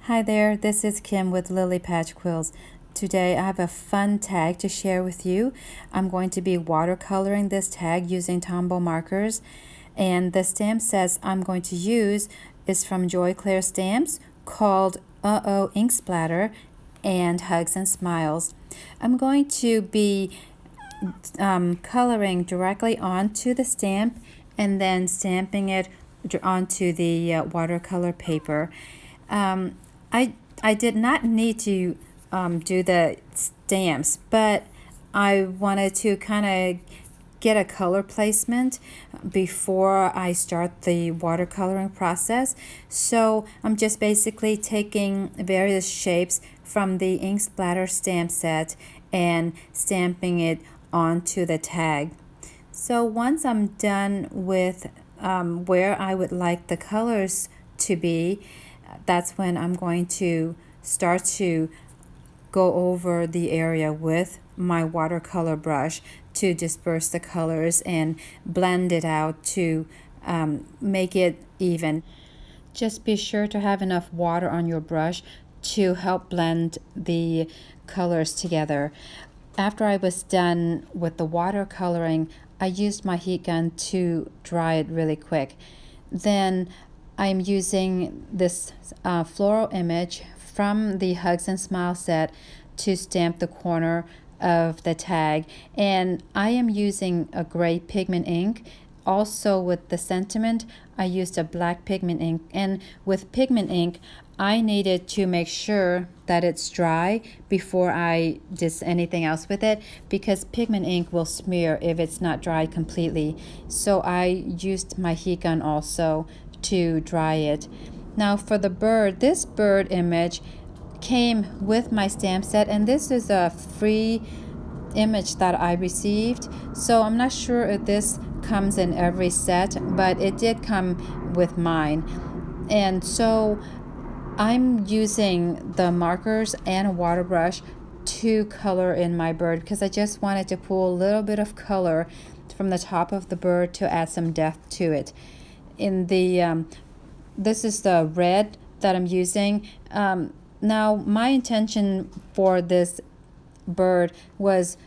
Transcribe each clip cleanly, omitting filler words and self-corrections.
Hi there, this is Kim with Lily Patch Quills. Today I have a fun tag to share with you. I'm going to be watercoloring this tag using Tombow markers, and the stamp sets I'm going to use is from Joy Claire Stamps called Uh-Oh Ink Splatter and Hugs and Smiles. I'm going to be coloring directly onto the stamp and then stamping it onto the watercolor paper. I did not need to do the stamps, but I wanted to kind of get a color placement before I start the watercoloring process. So I'm just basically taking various shapes from the ink splatter stamp set and stamping it onto the tag. So once I'm done with where I would like the colors to be, that's when I'm going to start to go over the area with my watercolor brush to disperse the colors and blend it out to make it even. Just be sure to have enough water on your brush to help blend the colors together. After I was done with the watercoloring, I used my heat gun to dry it really quick. Then I'm using this floral image from the Hugs and Smile set to stamp the corner of the tag, and I am using a gray pigment ink. Also with the sentiment, I used a black pigment ink, and with pigment ink I needed to make sure that it's dry before I did anything else with it, because pigment ink will smear if it's not dried completely. So I used my heat gun also to dry it. Now for the bird, this bird image came with my stamp set, and this is a free image that I received, so I'm not sure if this comes in every set, but it did come with mine. And so I'm using the markers and a water brush to color in my bird, because I just wanted to pull a little bit of color from the top of the bird to add some depth to it. In the this is the red that I'm using. Now my intention for this bird was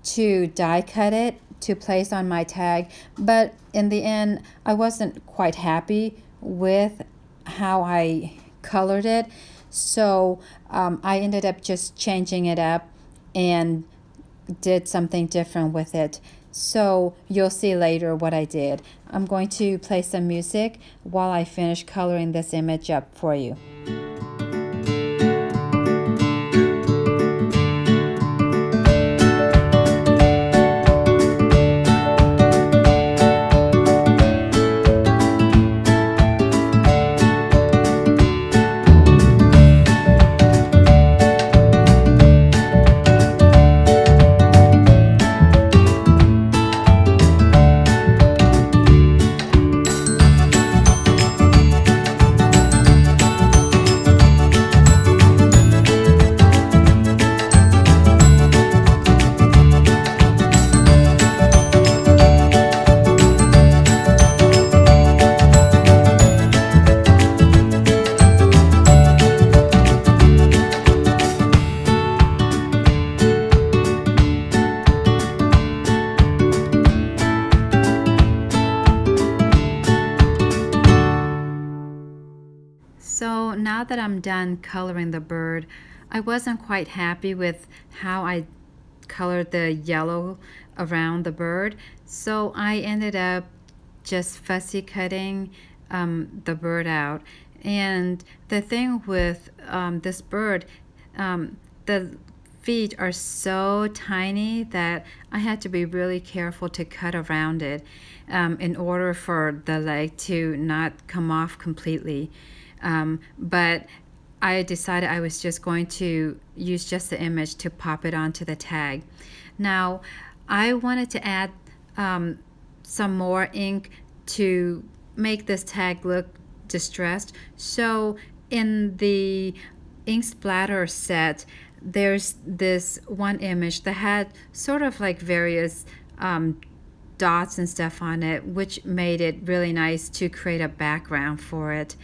to die cut it to place on my tag, but in the end I wasn't quite happy with how I colored it, so I ended up just changing it up and did something different with it. So you'll see later what I did. I'm going to play some music while I finish coloring this image up for you. So now that I'm done coloring the bird, I wasn't quite happy with how I colored the yellow around the bird, so I ended up just fussy cutting the bird out. And the thing with this bird, the feet are so tiny that I had to be really careful to cut around it in order for the leg to not come off completely. But I decided I was just going to use just the image to pop it onto the tag. Now I wanted to add some more ink to make this tag look distressed. So in the ink splatter set, there's this one image that had sort of like various dots and stuff on it, which made it really nice to create a background for it.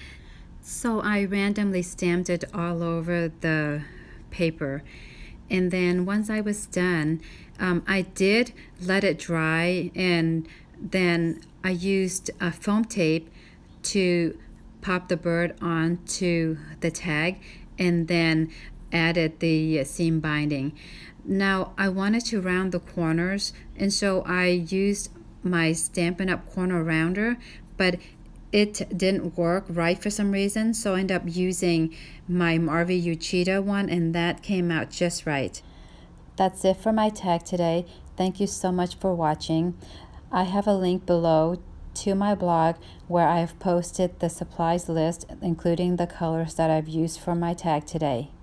So I randomly stamped it all over the paper. And then once I was done, I did let it dry, and then I used a foam tape to pop the bird onto the tag, and then added the seam binding. Now I wanted to round the corners, and so I used my Stampin' Up! Corner rounder, but it didn't work right for some reason, so I ended up using my Marvy Uchida one, and that came out just right. That's it for my tag today. Thank you so much for watching. I have a link below to my blog where I have posted the supplies list, including the colors that I've used for my tag today.